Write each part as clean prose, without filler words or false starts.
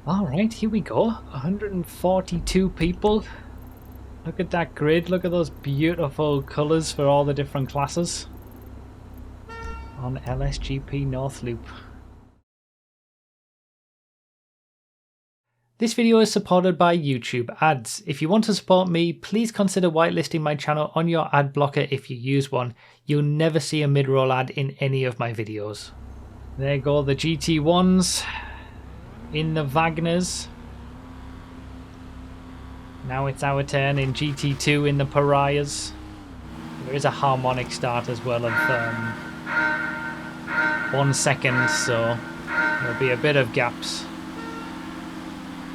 Alright, here we go. 142 people. Look at that grid. Look at those beautiful colours for all the different classes on LSGP North Loop. This video is supported by YouTube ads. If you want to support me, please consider whitelisting my channel on your ad blocker if you use one. You'll never see a mid-roll ad in any of my videos. There go the GT1s in the Wagners. Now it's our turn in GT2 in the Pariahs. There is a harmonic start as well of 1 second, so there'll be a bit of gaps.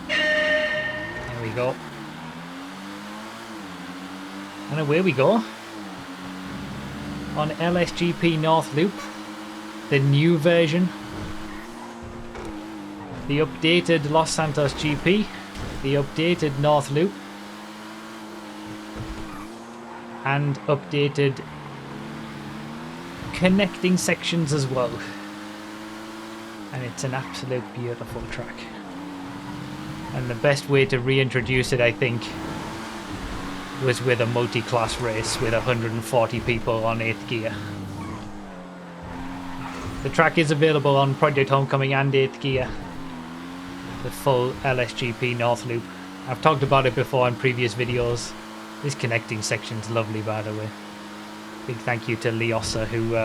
There we go. And away we go. On LSGP North Loop, the new version. The updated Los Santos GP, the updated North Loop, and updated connecting sections as well. And it's an absolute beautiful track. And the best way to reintroduce it, I think, was with a multi-class race with 140 people on 8th gear. The track is available on Project Homecoming and 8th gear. The full LSGP North Loop. I've talked about it before in previous videos. This connecting section's lovely, by the way. Big thank you to Leosa who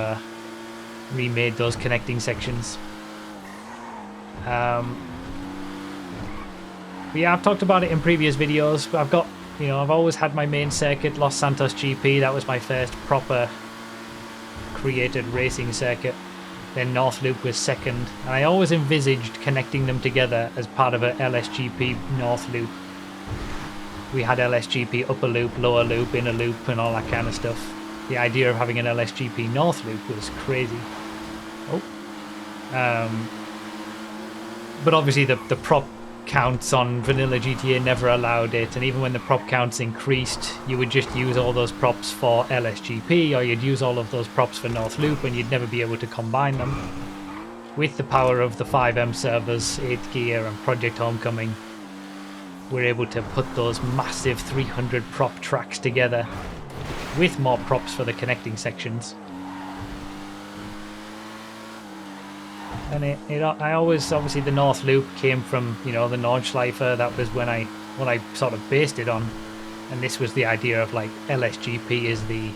remade those connecting sections. But yeah, I've talked about it in previous videos. I've got, I've always had my main circuit, Los Santos GP. That was my first proper created racing circuit. Then North Loop was second, and I always envisaged connecting them together as part of a LSGP North Loop. We had LSGP Upper Loop, Lower Loop, Inner Loop, and all that kind of stuff. The idea of having an LSGP North Loop was crazy. But obviously the prop counts on vanilla GTA never allowed it, and even when the prop counts increased, you would just use all those props for LSGP, or you'd use all of those props for North Loop, and you'd never be able to combine them. With the power of the FiveM servers, 8th gear and Project Homecoming, we're able to put those massive 300 prop tracks together with more props for the connecting sections. And I always, obviously the North Loop came from, the Nordschleifer. That was when I sort of based it on. And this was the idea of like LSGP is the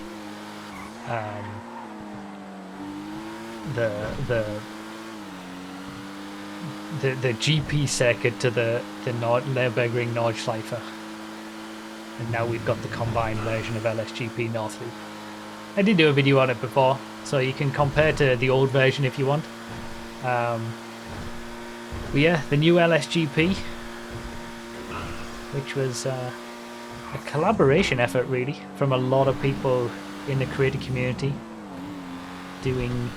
GP circuit to the Nürburgring Nordschleifer. And now we've got the combined version of LSGP North Loop. I did do a video on it before, so you can compare to the old version if you want. But yeah, the new LSGP, which was a collaboration effort really from a lot of people in the creator community doing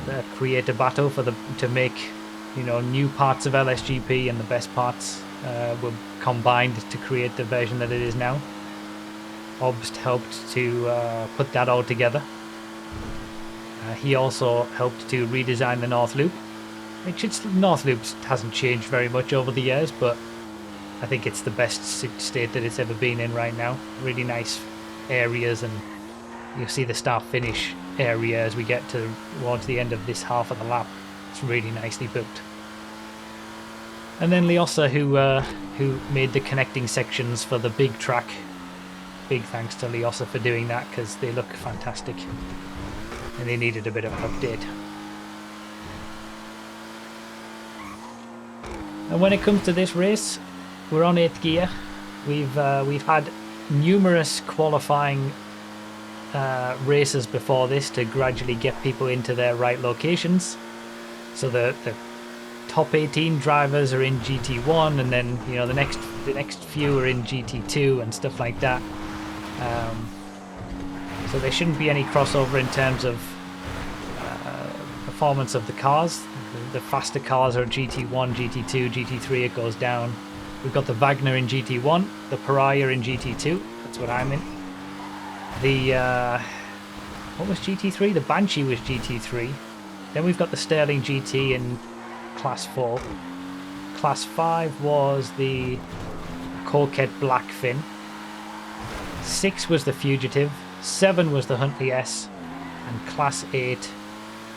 the creator battle to make new parts of LSGP, and the best parts were combined to create the version that it is now. Obst helped to put that all together. He also helped to redesign the North Loop, which North Loop hasn't changed very much over the years, but I think it's the best state that it's ever been in right now. Really nice areas, and you'll see the start-finish area as we get towards the end of this half of the lap. It's really nicely built. And then Leosa, who made the connecting sections for the big track. Big thanks to Leosa for doing that, because they look fantastic. And they needed a bit of an update. And when it comes to this race, we're on 8th gear. We've had numerous qualifying races before this to gradually get people into their right locations. So the top 18 drivers are in GT1, and then the next few are in GT2 and stuff like that. So there shouldn't be any crossover in terms of performance of the cars. The faster cars are GT1, GT2, GT3, it goes down. We've got the Wagner in GT1, the Pariah in GT2, that's what I'm in. What was GT3? The Banshee was GT3. Then we've got the Sterling GT in Class 4. Class 5 was the Coquette Blackfin. 6 was the Fugitive. 7 was the Huntley S. And Class 8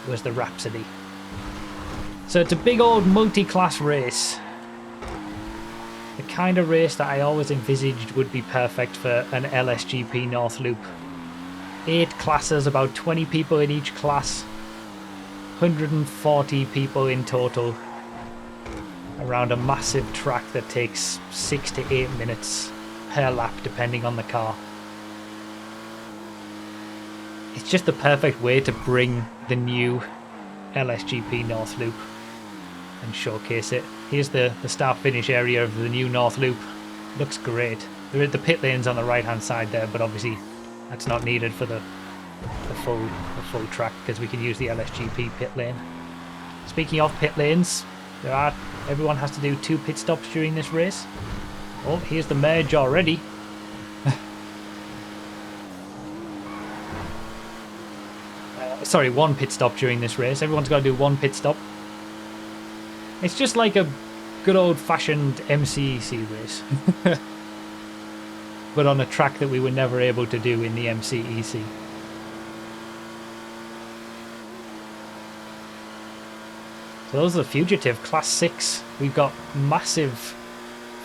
was the Rhapsody. So it's a big old multi-class race. The kind of race that I always envisaged would be perfect for an LSGP North Loop. 8 classes, about 20 people in each class. 140 people in total. Around a massive track that takes 6 to 8 minutes per lap depending on the car. It's just the perfect way to bring the new LSGP North Loop and showcase it. Here's the start finish area of the new North Loop. Looks great. The pit lane's on the right hand side there, but obviously that's not needed for the full track because we can use the LSGP pit lane. Speaking of pit lanes, everyone has to do 2 pit stops during this race. Oh, here's the merge already. Sorry, 1 pit stop during this race. Everyone's got to do 1 pit stop. It's just like a good old-fashioned MCEC race. But on a track that we were never able to do in the MCEC. So those are the Fugitive, Class 6. We've got massive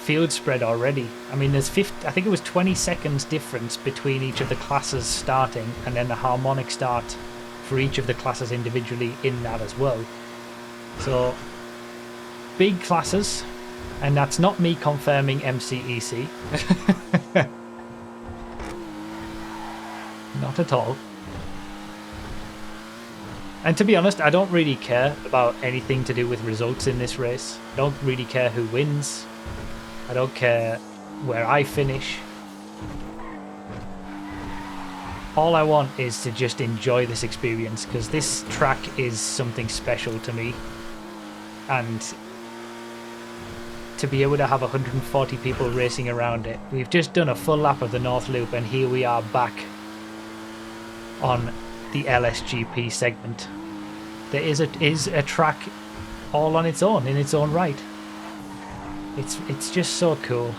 field spread already. I mean, there's I think it was 20 seconds difference between each of the classes starting, and then the harmonic start for each of the classes individually in that as well. So big classes, and that's not me confirming MCEC. Not at all. And to be honest, I don't really care about anything to do with results in this race. I don't really care who wins. I don't care where I finish. All I want is to just enjoy this experience, because this track is something special to me. And to be able to have 140 people racing around it. We've just done a full lap of the North Loop, and here we are back on the LSGP segment. There is a track all on its own, in its own right. It's just so cool.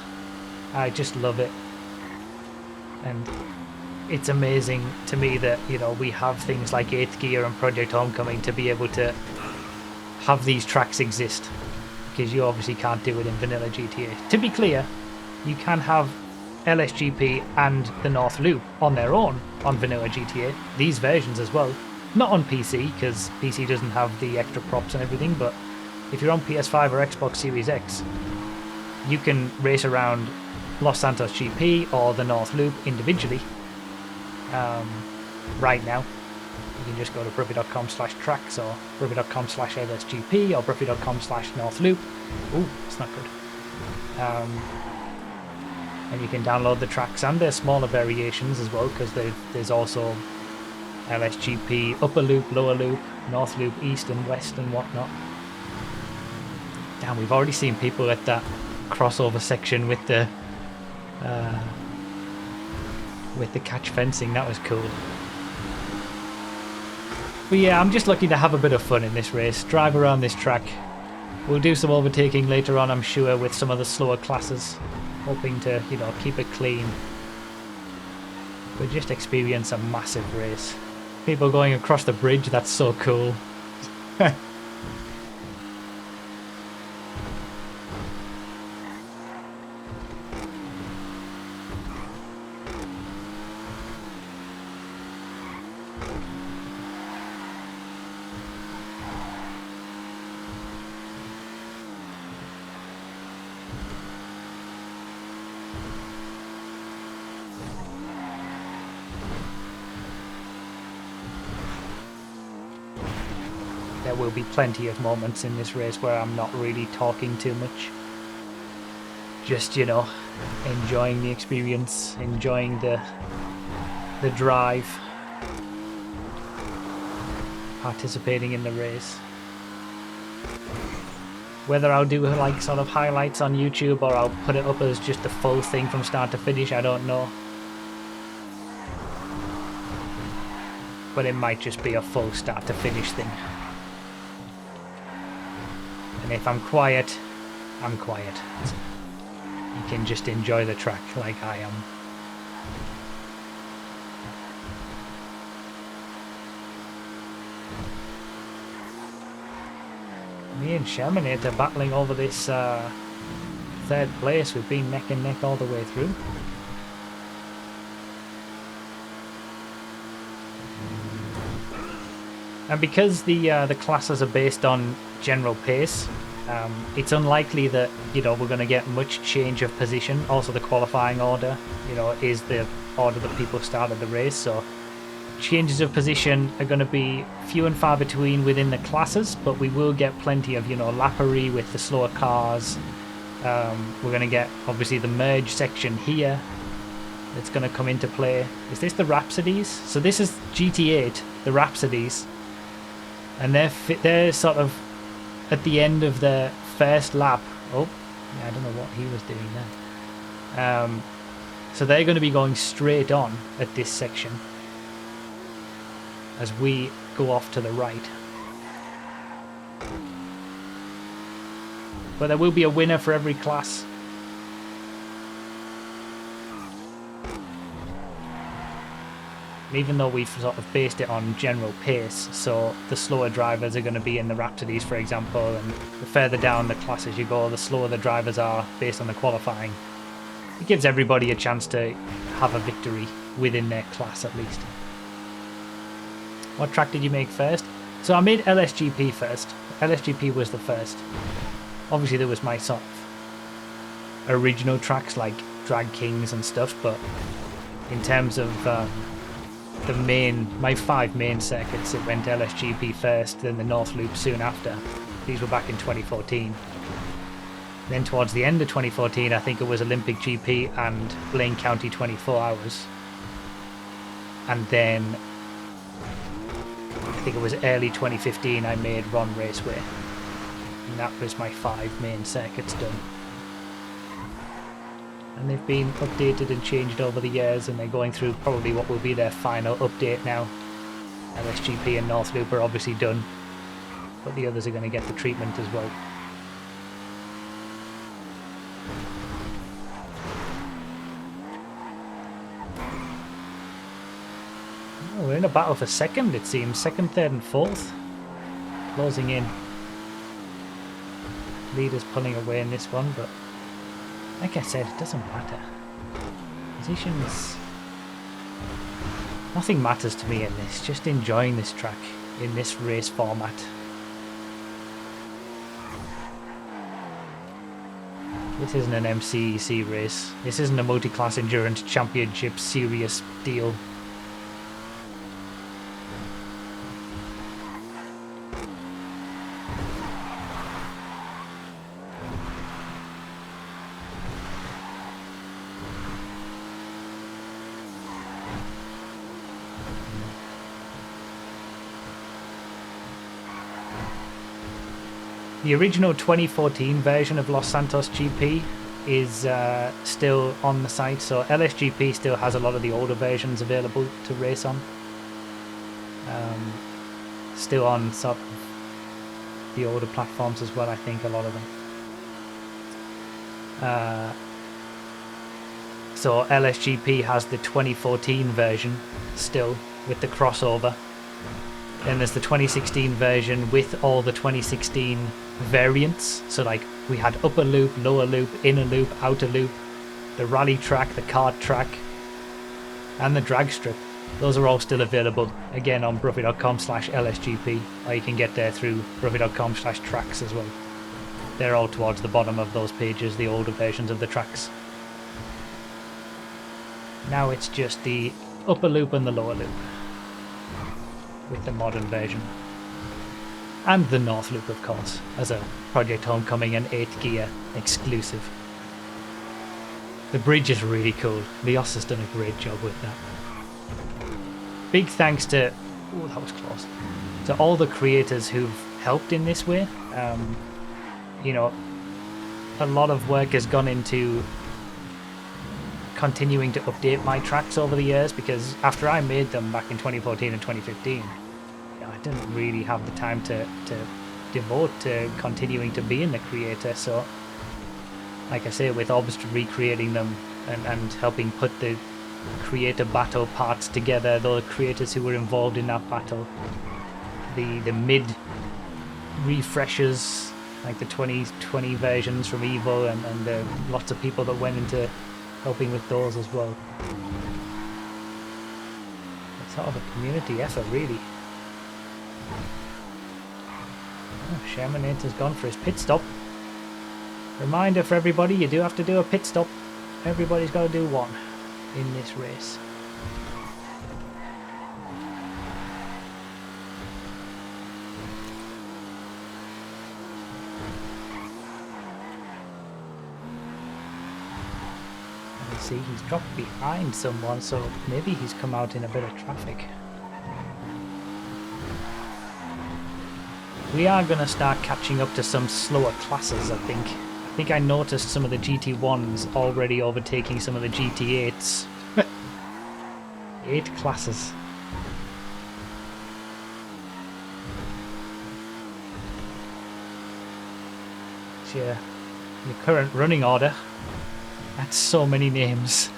I just love it. And it's amazing to me that, you know, we have things like 8th Gear and Project Homecoming to be able to have these tracks exist, because you obviously can't do it in vanilla GTA. To be clear, you can have LSGP and the North Loop on their own on vanilla GTA, these versions as well. Not on PC, because PC doesn't have the extra props and everything, but if you're on PS5 or Xbox Series X, you can race around Los Santos GP or the North Loop individually. Right now, you can just go to brookby.com/tracks or brookby.com/LSGP or brookby.com/North Loop. Ooh, it's not good. And you can download the tracks, and there's smaller variations as well, because there's also LSGP Upper Loop, Lower Loop, North Loop, East and West and whatnot. Damn, we've already seen people at that crossover section with the catch fencing. That was cool. But yeah, I'm just looking to have a bit of fun in this race, drive around this track. We'll do some overtaking later on, I'm sure, with some of the slower classes, hoping to, you know, keep it clean. But just experience a massive race. People going across the bridge, that's so cool. There will be plenty of moments in this race where I'm not really talking too much. Just, you know, enjoying the experience, enjoying the drive, participating in the race. Whether I'll do like sort of highlights on YouTube or I'll put it up as just the full thing from start to finish, I don't know. But it might just be a full start to finish thing. And if I'm quiet, I'm quiet. You can just enjoy the track like I am. Me and Shermanate are battling over this third place. We've been neck and neck all the way through. And because the classes are based on general pace, it's unlikely that, you know, we're going to get much change of position. Also, the qualifying order, you know, is the order that people started the race. So changes of position are going to be few and far between within the classes, but we will get plenty of, you know, lappery with the slower cars. We're going to get, obviously, the merge section here that's going to come into play. Is this the Rhapsodies? So this is GT8, the Rhapsodies. And they're sort of at the end of the first lap. Oh, yeah, I don't know what he was doing there. So they're going to be going straight on at this section as we go off to the right. But there will be a winner for every class. And even though we've sort of based it on general pace, so the slower drivers are going to be in the Rhapsodies, for example, and the further down the classes you go, the slower the drivers are based on the qualifying. It gives everybody a chance to have a victory within their class at least. What track did you make first? So I made LSGP first. LSGP was the first. Obviously there was my sort of original tracks like Drag Kings and stuff, but in terms of my 5 main circuits, it went LSGP first, then the North Loop soon after. These were back in 2014. Then towards the end of 2014, I think it was Olympic GP and Blaine County 24 Hours. And then I think it was early 2015 I made Ron Raceway. And that was my 5 main circuits done. And they've been updated and changed over the years, and they're going through probably what will be their final update now. LSGP and North Loop are obviously done, but the others are going to get the treatment as well. Oh, we're in a battle for second, it seems. Second, third and fourth. Closing in. Leaders pulling away in this one, but like I said, it doesn't matter. Positions... Nothing matters to me in this. Just enjoying this track in this race format. This isn't an MCEC race. This isn't a multi-class endurance championship serious deal. The original 2014 version of Los Santos GP is still on the site, so LSGP still has a lot of the older versions available to race on. Still on sort of the older platforms as well, I think, a lot of them. So LSGP has the 2014 version still with the crossover. Then there's the 2016 version with all the 2016 variants. So like we had upper loop, lower loop, inner loop, outer loop, the rally track, the kart track, and the drag strip. Those are all still available, again, on broughy.com/LSGP, or you can get there through broughy.com/tracks as well. They're all towards the bottom of those pages, the older versions of the tracks. Now it's just the upper loop and the lower loop with the modern version. And the North Loop, of course, as a Project Homecoming and 8th Gear exclusive. The bridge is really cool. Leos has done a great job with that. Big thanks to... oh, that was close. To all the creators who've helped in this way. You know, a lot of work has gone into continuing to update my tracks over the years, because after I made them back in 2014 and 2015, I didn't really have the time to devote to continuing to being the creator. So like I say, with Obst recreating them and helping put the creator battle parts together, the creators who were involved in that battle, the mid refreshers, like the 2020 versions from Evo, and lots of people that went into helping with those as well. It's sort of a community effort, really. Oh, Shermanator's gone for his pit stop. Reminder for everybody, you do have to do a pit stop. Everybody's got to do one in this race. Let's see, he's dropped behind someone, so maybe he's come out in a bit of traffic. We are going to start catching up to some slower classes, I think. I think I noticed some of the GT1s already overtaking some of the GT8s. 8 classes. Yeah, your current running order. That's so many names.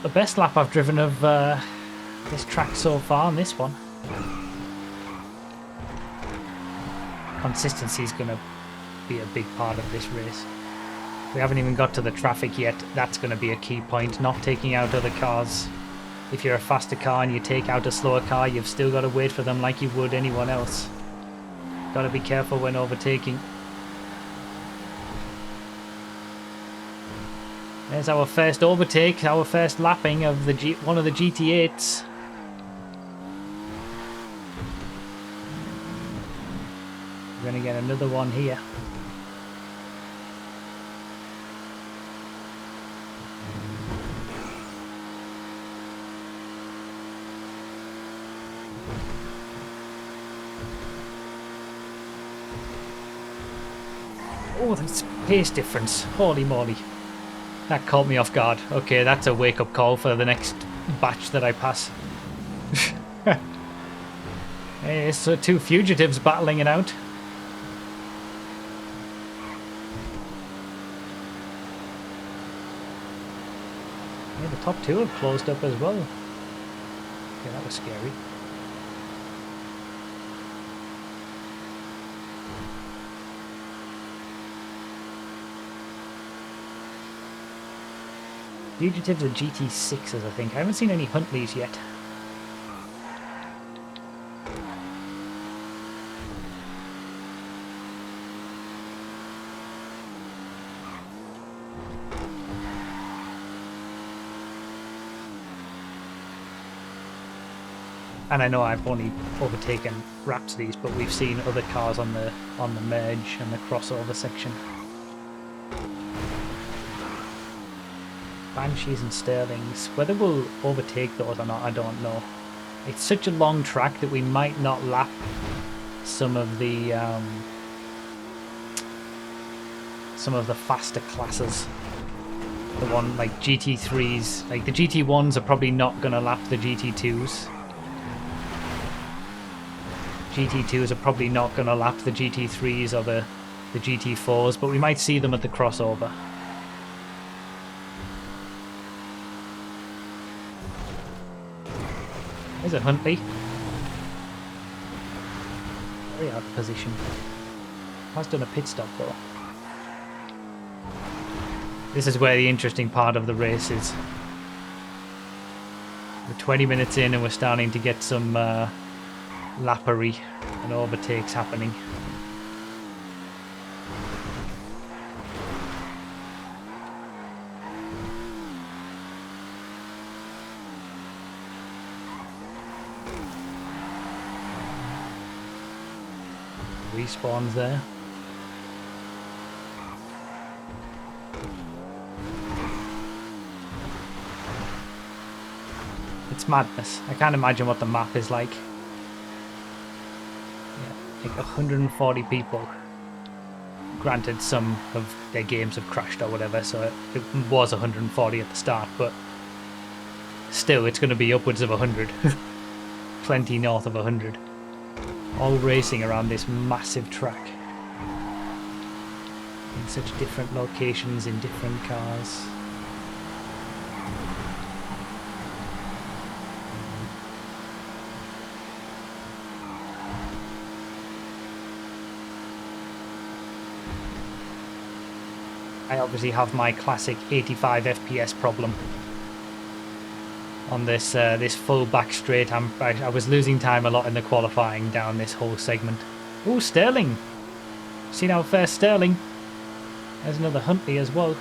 The best lap I've driven of this track so far on this one. Consistency is going to be a big part of this race. We haven't even got to the traffic yet. That's going to be a key point, not taking out other cars. If you're a faster car and you take out a slower car, you've still got to wait for them like you would anyone else. Got to be careful when overtaking. There's our first overtake, our first lapping of the one of the GT8s. We're going to get another one here. Oh, that's pace difference. Holy moly. That caught me off guard. Okay, that's a wake-up call for the next batch that I pass. Hey, it's 2 fugitives battling it out. Yeah, the top 2 have closed up as well. Okay, that was scary. Fugitives are GT6s, I think. I haven't seen any Huntleys yet. And I know I've only overtaken Rhapsodies, but we've seen other cars on the merge and the crossover section. Banshees and Sterlings. Whether we'll overtake those or not, I don't know. It's such a long track that we might not lap some of the faster classes. The one like GT3s, like the GT1s are probably not going to lap the GT2s. GT2s are probably not going to lap the GT3s or the GT4s, but we might see them at the crossover. There's a Huntley. Very out of position. Has done a pit stop though. This is where the interesting part of the race is. We're 20 minutes in and we're starting to get some lappery and overtakes happening. respawns there. It's madness. I can't imagine what the map is like. Yeah, like 140 people. Granted, some of their games have crashed or whatever, so it was 140 at the start, but still, it's going to be upwards of 100. Plenty north of 100. All racing around this massive track. In such different locations, in different cars. I obviously have my classic 85 FPS problem on this this full back straight. I was losing time a lot in the qualifying down this whole segment. Oh, Sterling! Seen how fair Sterling? There's another Huntley as well.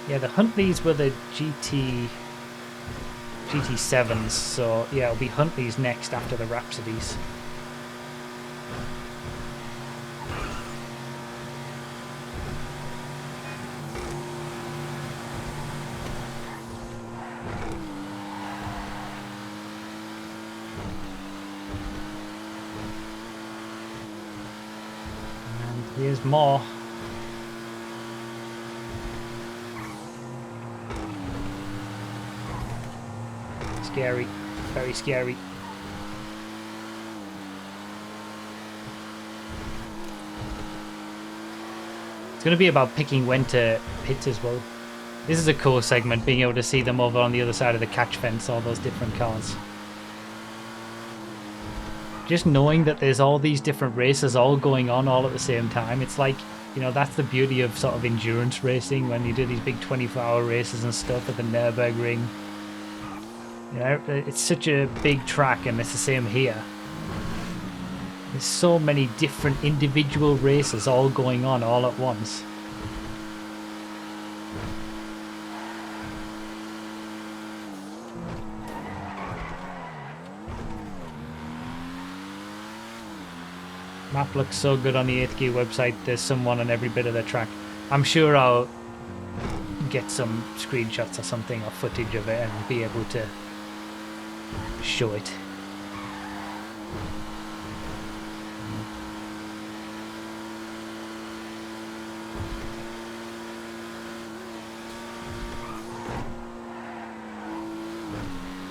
Yeah, the Huntleys were the GT7s, so yeah, it'll be Huntleys next after the Rhapsodies. Here's more. Scary. Very scary. It's going to be about picking when to pit as well. This is a cool segment, being able to see them over on the other side of the catch fence, all those different cars. Just knowing that there's all these different races all going on all at the same time, it's like, you know, that's the beauty of sort of endurance racing when you do these big 24-hour races and stuff at the Nürburgring. You know, it's such a big track, and it's the same here. There's so many different individual races all going on all at once. Map looks so good on the 8th Gear website. There's someone on every bit of the track. I'm sure I'll get some screenshots or something or footage of it and be able to show it.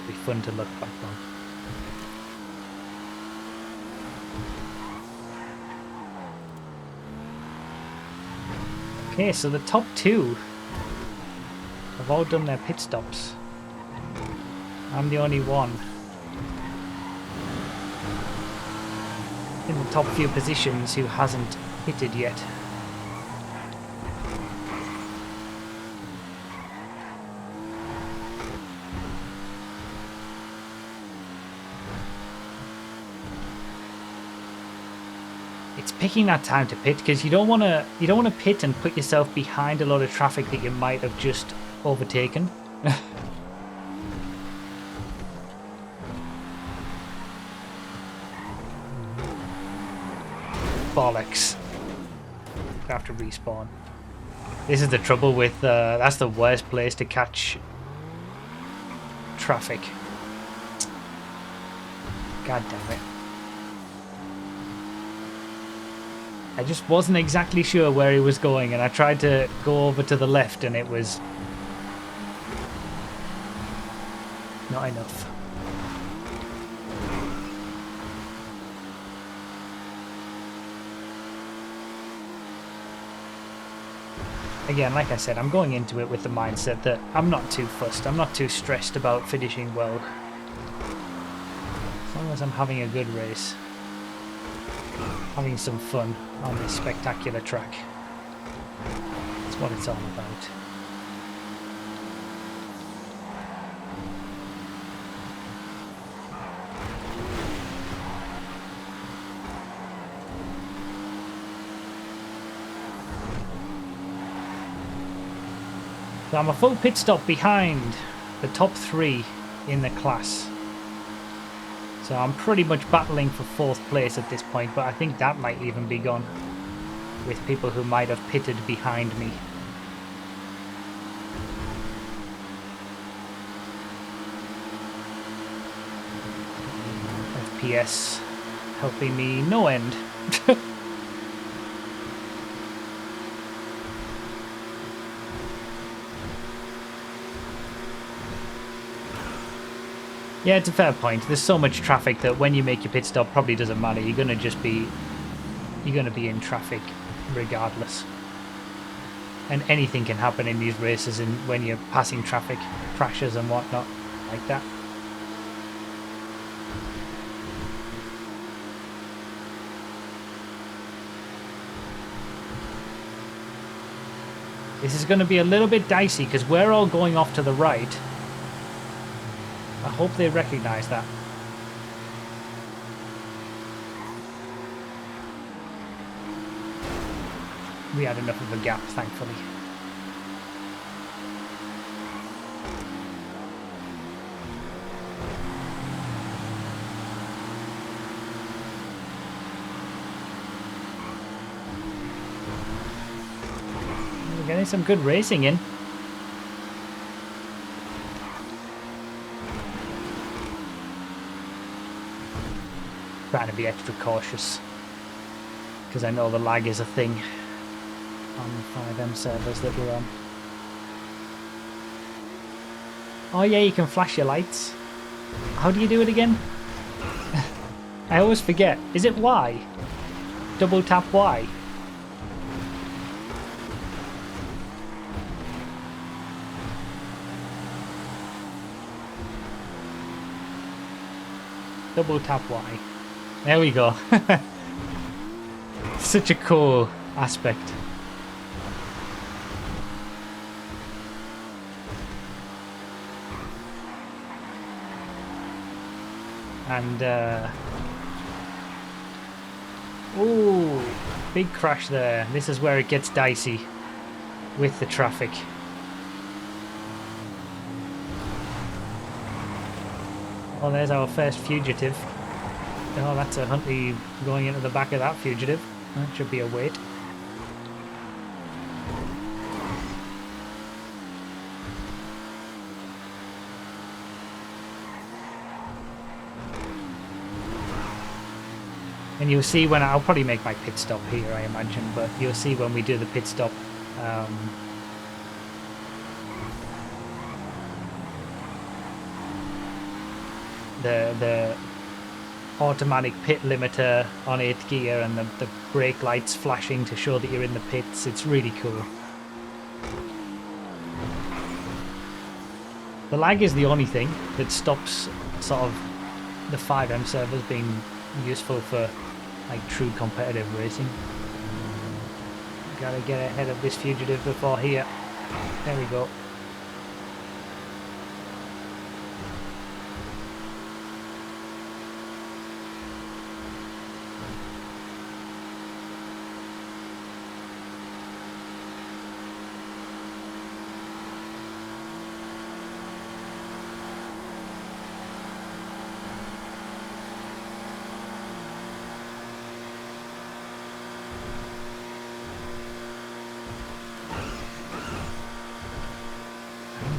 It'll be fun to look back on. Okay, so the top two have all done their pit stops. I'm the only one in the top few positions who hasn't pitted yet. It's picking that time to pit, because you don't want to pit and put yourself behind a lot of traffic that you might have just overtaken. Bollocks. I have to respawn. This is the trouble with that's the worst place to catch traffic. God damn it. I just wasn't exactly sure where he was going, and I tried to go over to the left, and it was not enough. Again, like I said, I'm going into it with the mindset that I'm not too fussed, I'm not too stressed about finishing well. As long as I'm having a good race. Having some fun on this spectacular track. That's what it's all about. So I'm a full pit stop behind the top three in the class. So I'm pretty much battling for 4th place at this point, but I think that might even be gone with people who might have pitted behind me. FPS helping me no end. Yeah, it's a fair point. There's so much traffic that when you make your pit stop, probably doesn't matter. You're gonna be in traffic regardless. And anything can happen in these races, and when you're passing traffic, crashes and whatnot like that. This is going to be a little bit dicey because we're all going off to the right. I hope they recognize that. We had enough of a gap, thankfully. We're getting some good racing in. Trying to be extra cautious because I know the lag is a thing on the FiveM servers that we're on. Oh yeah, you can flash your lights. How do you do it again? I always forget. Is it Y? Double tap Y. Double tap Y. There we go. Such a cool aspect. And ooh, big crash there. This is where it gets dicey with the traffic. Oh, there's our first fugitive. Oh, that's a Huntley going into the back of that fugitive. That should be a wait. And you'll see when I'll probably make my pit stop here, I imagine, but you'll see when we do the pit stop. The automatic pit limiter on 8th gear and the brake lights flashing to show that you're in the pits. It's really cool. The lag is the only thing that stops sort of the FiveM servers being useful for like true competitive racing. Gotta get ahead of this fugitive before here. There we go.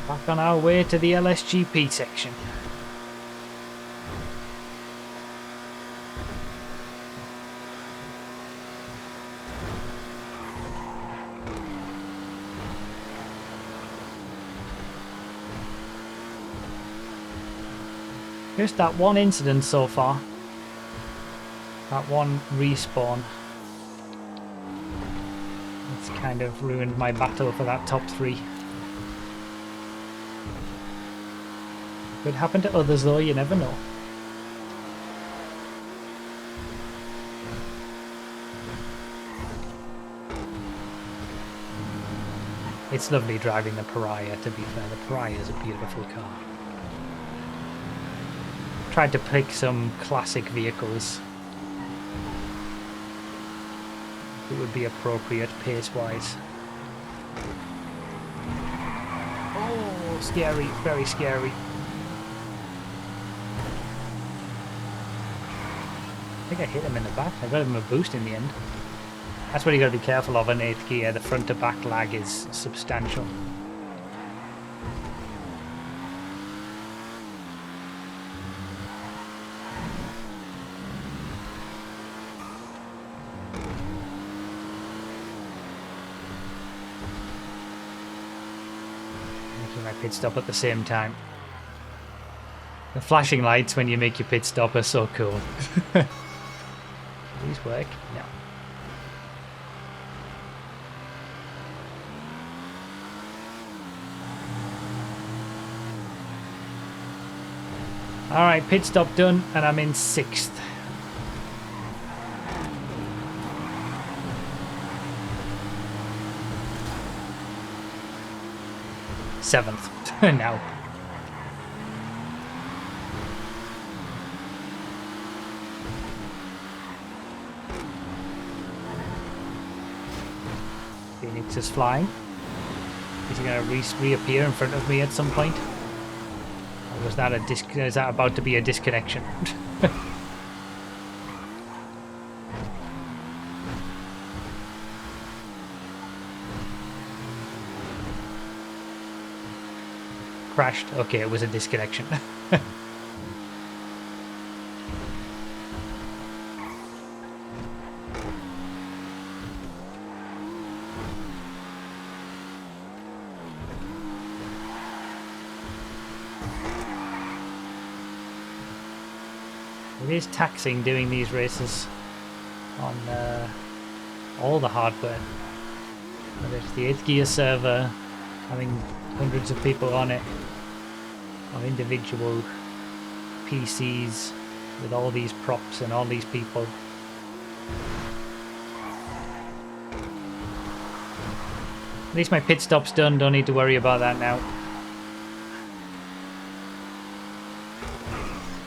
Back on our way to the LSGP section. Just that one incident so far. That one respawn. It's kind of ruined my battle for that top 3. Could happen to others though, you never know. It's lovely driving the Pariah, to be fair. The Pariah is a beautiful car. Tried to pick some classic vehicles that would be appropriate pace-wise. Oh, scary, very scary. think I hit him in the back. I got him a boost in the end. That's what you got to be careful of in 8th gear. The front to back lag is substantial. Making my pit stop at the same time. The flashing lights when you make your pit stop are so cool. These work? No. Alright, pit stop done, and I'm in 6th. Seventh now. Phoenix is flying. Is he going to reappear in front of me at some point? Or was that is that about to be a disconnection? Crashed. Okay, it was a disconnection. It is taxing doing these races on all the hardware. Whether it's the 8th gear server, having hundreds of people on it, or individual PCs with all these props and all these people. At least my pit stop's done, don't need to worry about that now.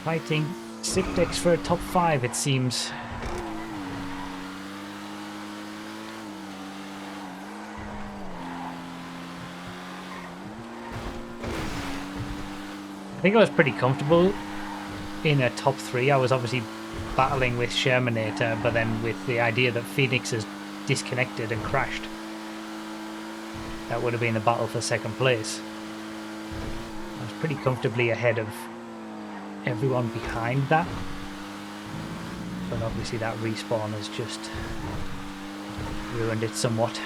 Fighting Sipdex for a top 5, it seems. I think I was pretty comfortable in a top 3. I was obviously battling with Shermanator, but then with the idea that Phoenix has disconnected and crashed, that would have been the battle for 2nd place. I was pretty comfortably ahead of everyone behind that, but obviously that respawn has just ruined it somewhat.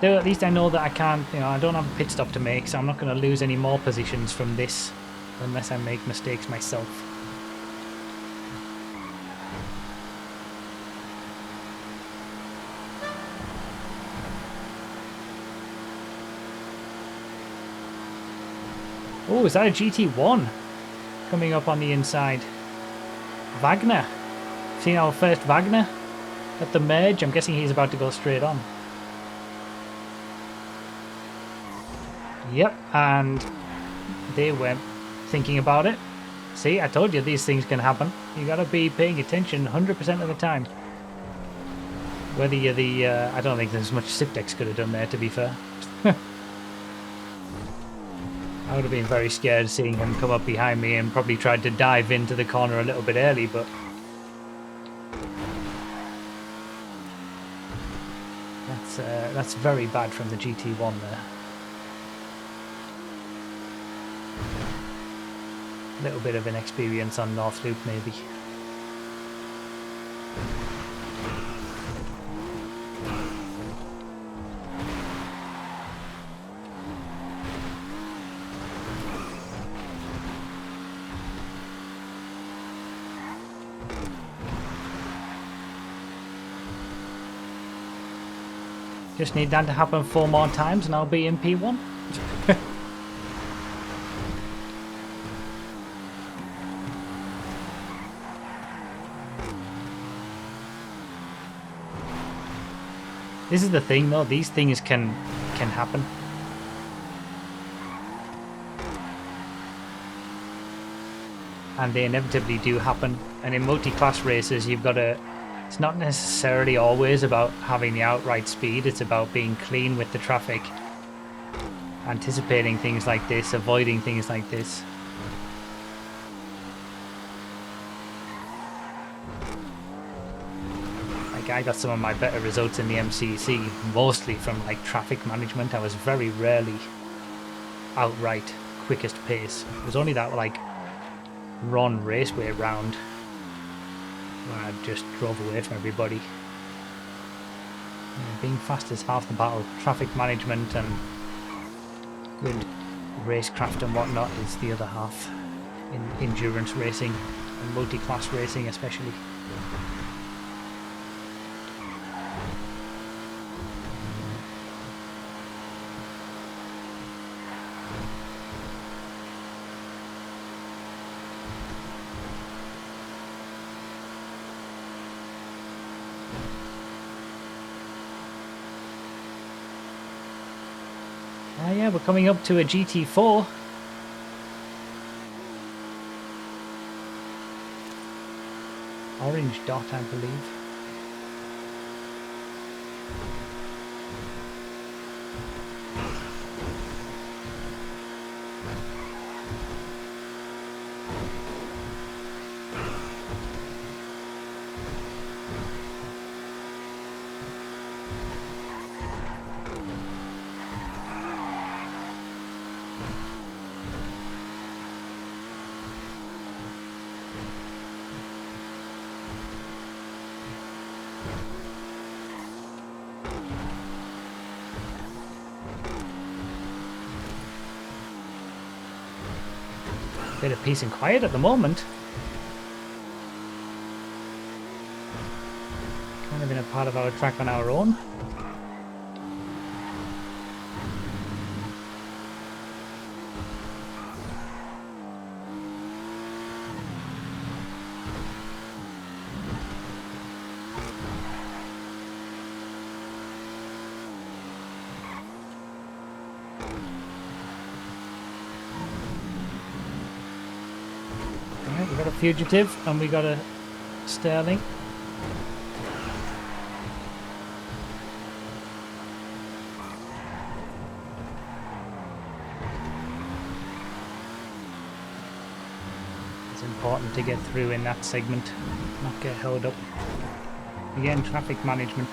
Though at least I know that I can't, I don't have a pit stop to make, so I'm not going to lose any more positions from this unless I make mistakes myself. Oh, is that a GT1 coming up on the inside? Wagner. Seen our first Wagner at the merge. I'm guessing he's about to go straight on. Yep, and they weren't thinking about it. See, I told you these things can happen. You gotta be paying attention 100% of the time. Whether you're the... I don't think there's much Sipdex could have done there, to be fair. I would have been very scared seeing him come up behind me and probably tried to dive into the corner a little bit early, but... That's very bad from the GT1 there. A little bit of inexperience on North Loop, maybe. Just need that to happen 4 more times and I'll be in P1. This is the thing though, these things can happen. and they inevitably do happen. And in multi-class races, you've got to. It's not necessarily always about having the outright speed. It's about being clean with the traffic, anticipating things like this, avoiding things like this. Like I got some of my better results in the MCC, mostly from like traffic management. I was very rarely outright quickest pace. It was only that like Ron Raceway round where I just drove away from everybody. Being fast is half the battle. Traffic management and good racecraft and whatnot is the other half in endurance racing and multi-class racing especially. Yeah, we're coming up to a GT4. Orange dot, I believe. Bit of peace and quiet at the moment. Kind of in a part of our track on our own. We got a Fugitive and we got a Sterling. It's important to get through in that segment, not get held up. Again, traffic management.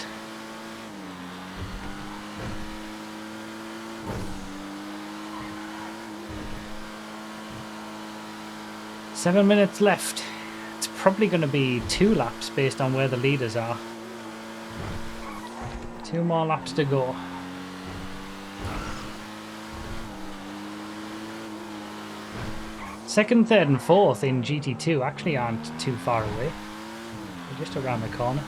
Seven minutes left. It's probably going to be 2 laps based on where the leaders are. 2 more laps to go. Second, third and fourth in GT2 actually aren't too far away. They're just around the corner.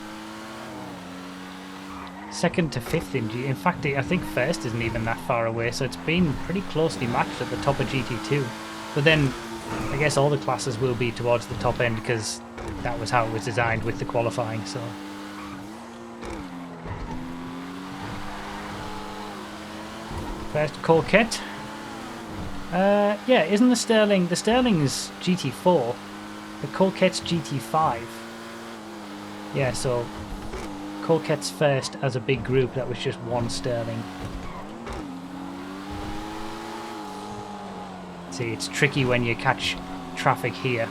Second to fifth in G. In fact, I think first isn't even that far away, so it's been pretty closely matched at the top of GT2. But then I guess all the classes will be towards the top end because that was how it was designed with the qualifying, so. First Colquette. Yeah, isn't the Sterling's GT4, the Colquette's GT5. Yeah, so Colquette's first as a big group, that was just one Sterling. See, it's tricky when you catch traffic here.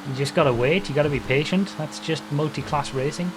You just gotta wait, you gotta be patient. That's just multi-class racing.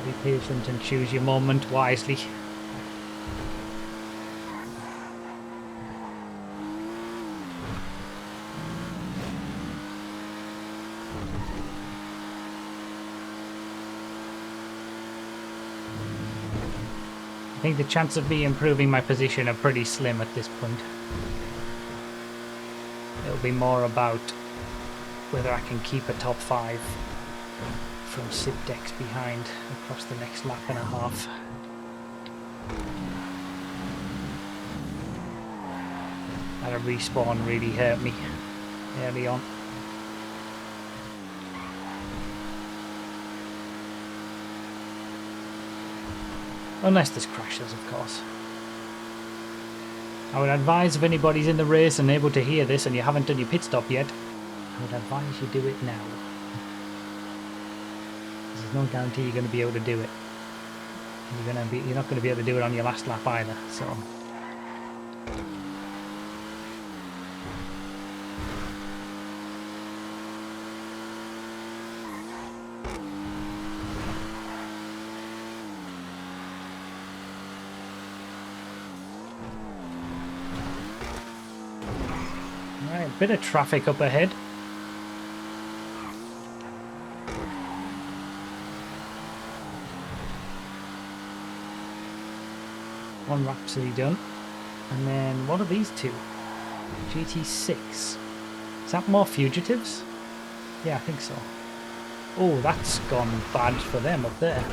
Be patient and choose your moment wisely. I think the chance of me improving my position are pretty slim at this point. It'll be more about whether I can keep a top 5 from Sipdex behind across the next lap and a half. That respawn really hurt me early on. Unless there's crashes, of course. I would advise if anybody's in the race and able to hear this and you haven't done your pit stop yet, I would advise you do it now. There's no guarantee you're going to be able to do it. You're not going to be able to do it on your last lap either, so... Right, bit of traffic up ahead. One Rhapsody done. And then what are these two? GT6. Is that more fugitives? Yeah, I think so. Oh, that's gone bad for them up there.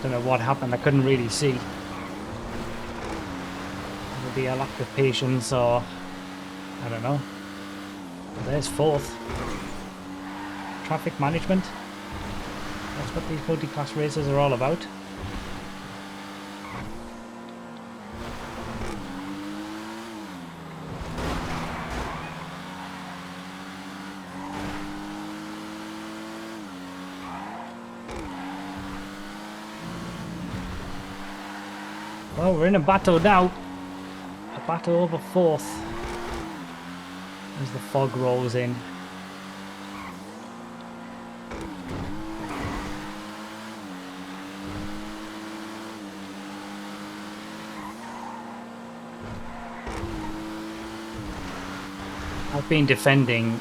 Don't know what happened, I couldn't really see. Maybe a lack of patience or... I don't know. There's 4th. Traffic management. That's what these multi-class races are all about. Well, we're in a battle now. A battle over 4th. As the fog rolls in. I've been defending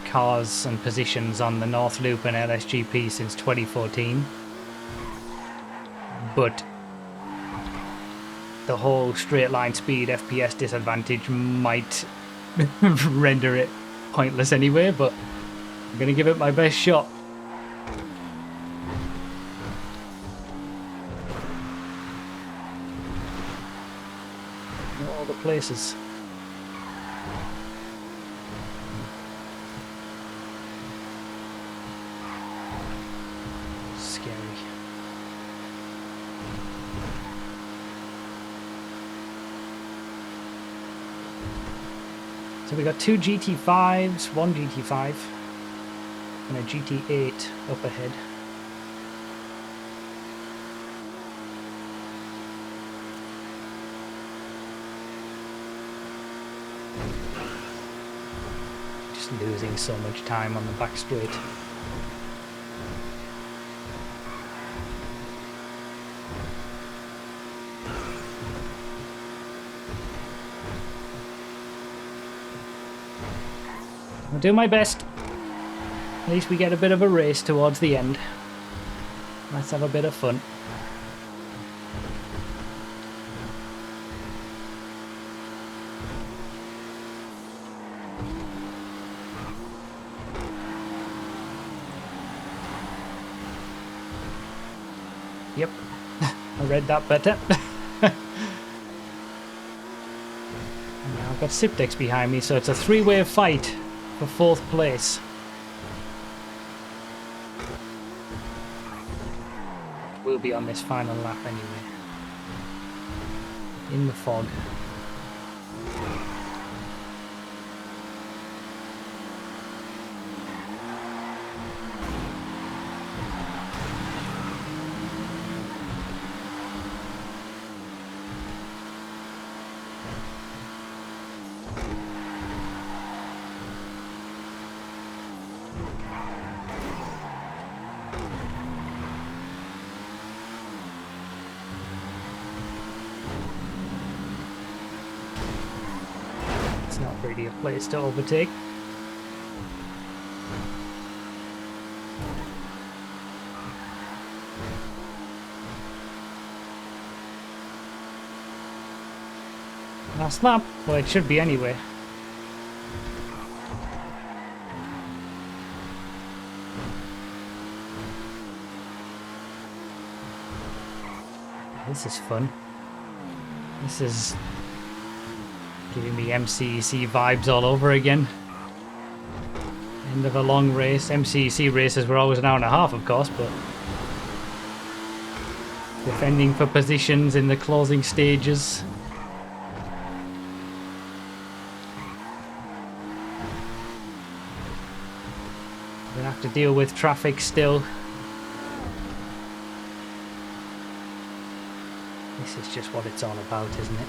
cars and positions on the North Loop and LSGP since 2014. But the whole straight line speed FPS disadvantage might render it pointless anyway, but I'm gonna give it my best shot. All the places. Scary. So we got 2 GT5s, 1 GT5, and a GT8 up ahead. Just losing so much time on the back straight. I'll do my best. At least we get a bit of a race towards the end. Let's have a bit of fun. Yep, I read that better. Now I've got Sipdex behind me, so it's a 3-way fight for 4th place. We'll be on this final lap anyway. In the fog. Pretty a place to overtake. Last lap? Well, it should be anyway. This is fun. This is giving me MCEC vibes all over again. End of a long race. MCEC races were always an hour and a half, of course, but defending for positions in the closing stages. Gonna have to deal with traffic still. This is just what it's all about, isn't it?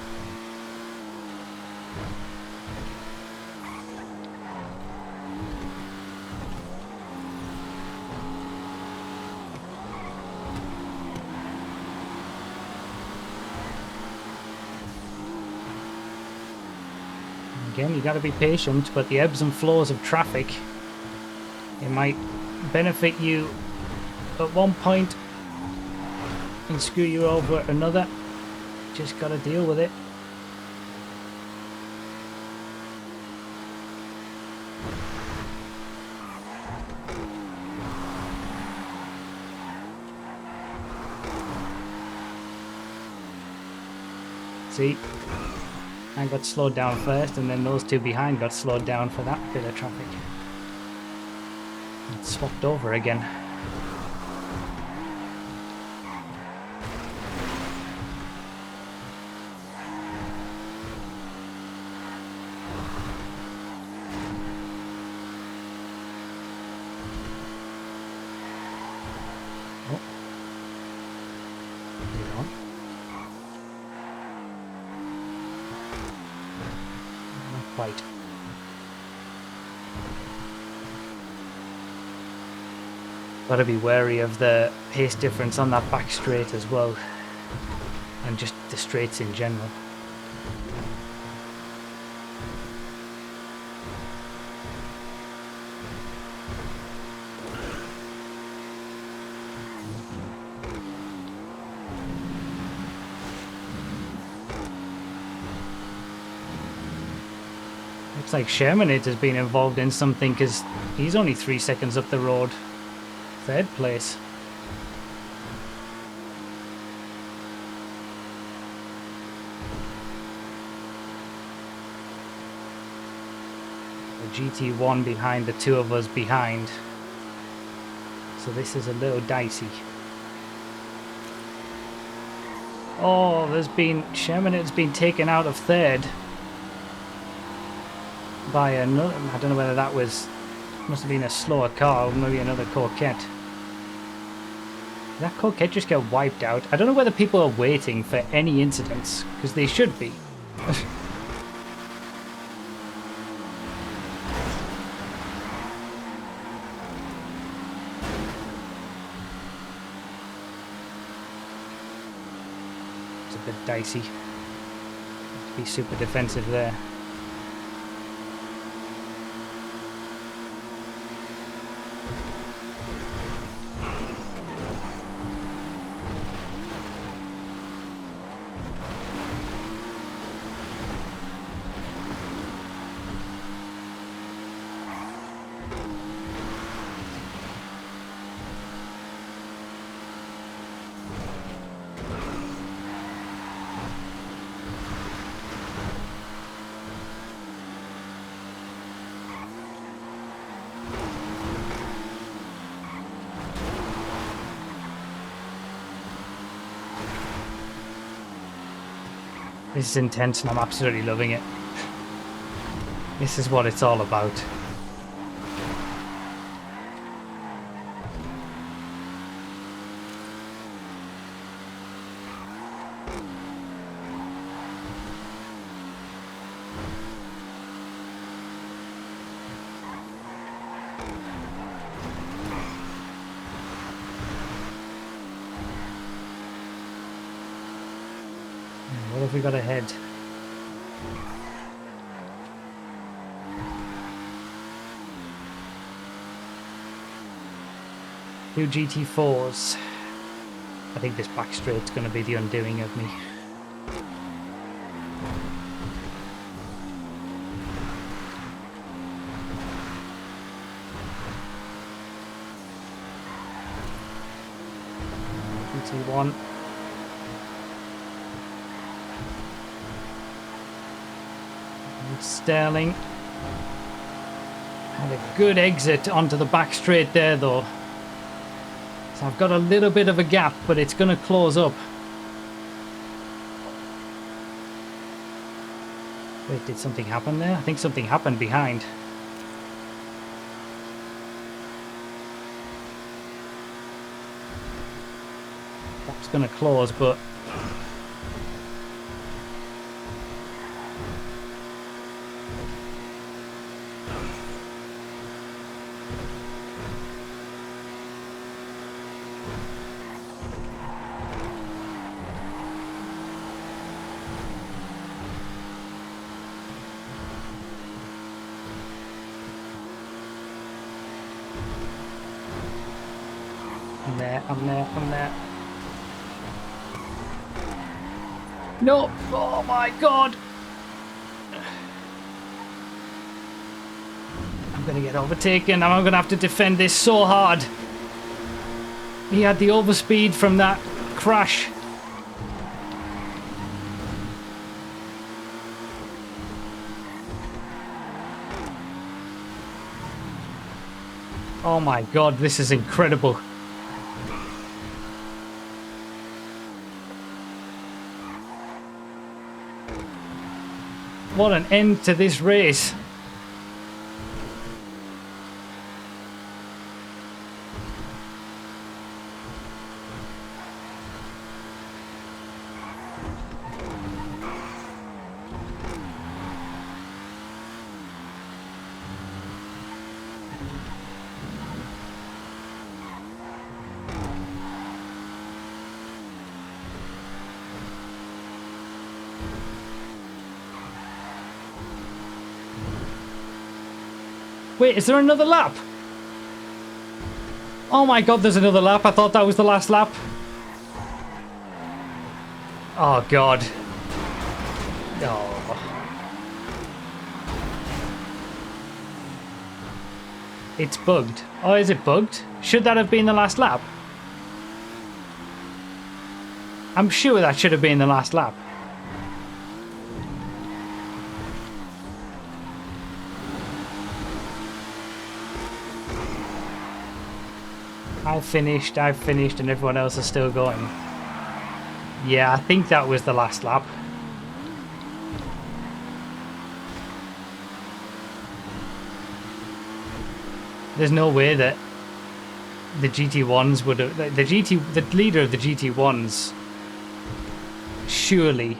Again, you got to be patient, but the ebbs and flows of traffic, it might benefit you at one point and screw you over at another. Just got to deal with it. See? I got slowed down first, and then those two behind got slowed down for that bit of traffic. It swapped over again. Oh. Hold on. Quite. Gotta be wary of the pace difference on that back straight as well, and just the straights in general. Looks like Shermanate has been involved in something because he's only 3 seconds up the road. Third place. The GT1 behind the two of us behind. So this is a little dicey. Oh, Shermanate's been taken out of third by another. I don't know whether that was, must have been a slower car, or maybe another Coquette. Did that Coquette just get wiped out? I don't know whether people are waiting for any incidents, because they should be. It's a bit dicey. Have to be super defensive there. This is intense and I'm absolutely loving it. This is what it's all about. What have we got ahead? 2 GT4s. I think this back straight's going to be the undoing of me. GT1. And Sterling. And a good exit onto the back straight there though. So I've got a little bit of a gap, but it's going to close up. Wait, did something happen there? I think something happened behind. That's going to close, but... I'm there. No! Oh my god! I'm gonna get overtaken and I'm gonna have to defend this so hard. He had the overspeed from that crash. Oh my god, this is incredible. What an end to this race. Wait, is there another lap? Oh my god, there's another lap. I thought that was the last lap. Oh god. Oh. It's bugged. Oh, is it bugged? Should that have been the last lap? I'm sure that should have been the last lap. I've finished, and everyone else is still going. Yeah, I think that was the last lap. There's no way that the GT1s would have... The leader of the GT1s... Surely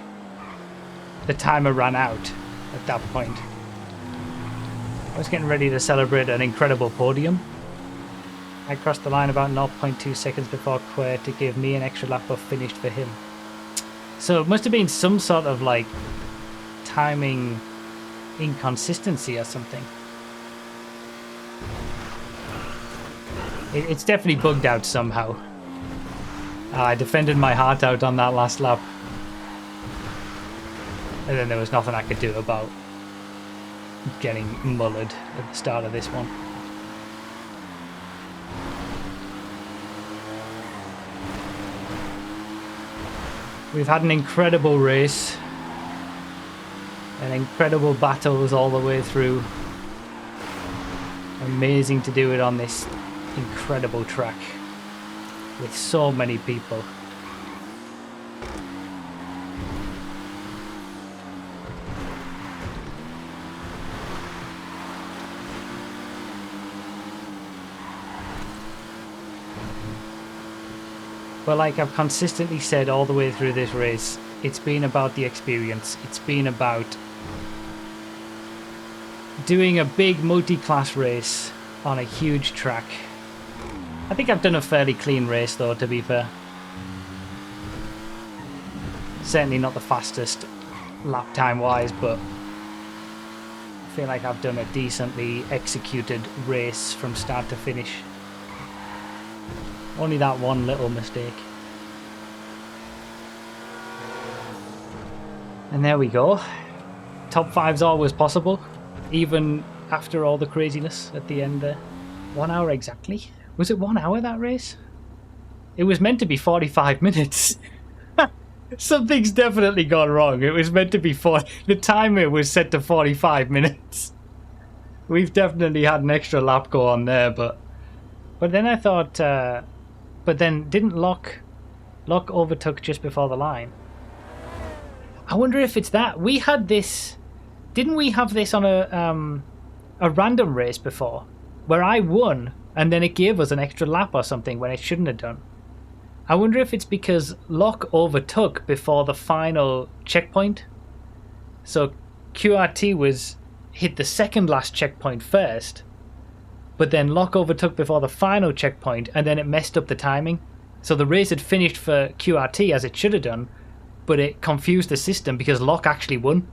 the timer ran out at that point. I was getting ready to celebrate an incredible podium. I crossed the line about 0.2 seconds before Quer to give me an extra lap of finished for him. So it must have been some sort of like timing inconsistency or something. It's definitely bugged out somehow. I defended my heart out on that last lap. And then there was nothing I could do about getting mullered at the start of this one. We've had an incredible race, and incredible battles all the way through. Amazing to do it on this incredible track with so many people. But like I've consistently said all the way through this race, it's been about the experience. It's been about doing a big multi-class race on a huge track. I think I've done a fairly clean race though, to be fair. Certainly not the fastest lap time wise, but I feel like I've done a decently executed race from start to finish. Only that one little mistake. And there we go. Top 5's always possible, even after all the craziness at the end there. 1 hour exactly? Was it 1 hour, that race? It was meant to be 45 minutes. Something's definitely gone wrong. It was meant to be the timer was set to 45 minutes. We've definitely had an extra lap go on there, but then I thought, but then didn't Locke overtook just before the line? I wonder if it's that. We had this, didn't we have this on a random race before, where I won and then it gave us an extra lap or something when it shouldn't have done? I wonder if it's because Locke overtook before the final checkpoint. So QRT hit the second last checkpoint first, but then Locke overtook before the final checkpoint, and then it messed up the timing. So the race had finished for QRT as it should have done, but it confused the system because Locke actually won,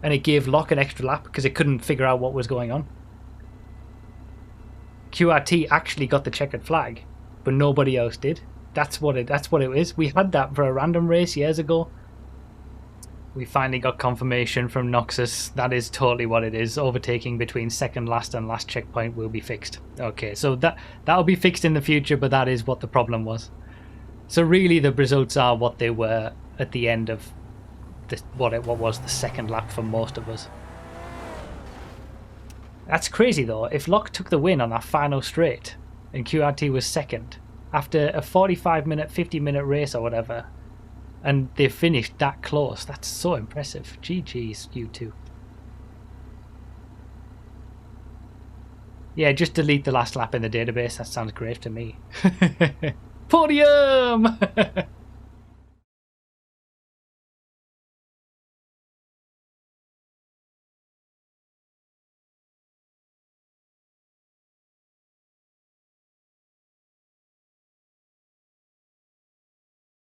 and it gave Locke an extra lap because it couldn't figure out what was going on. QRT actually got the checkered flag, but nobody else did. That's what it is. We had that for a random race years ago. We finally got confirmation from Noxus. That is totally what it is. Overtaking between second last and last checkpoint will be fixed. Okay, so that'll be fixed in the future, but that is what the problem was. So really the results are what they were at the end of what was the second lap for most of us. That's crazy though. If Locke took the win on that final straight and QRT was second after a 45-minute, 50-minute race or whatever, and they finished that close, that's so impressive. GG's, you two. Yeah, just delete the last lap in the database. That sounds great to me. Podium!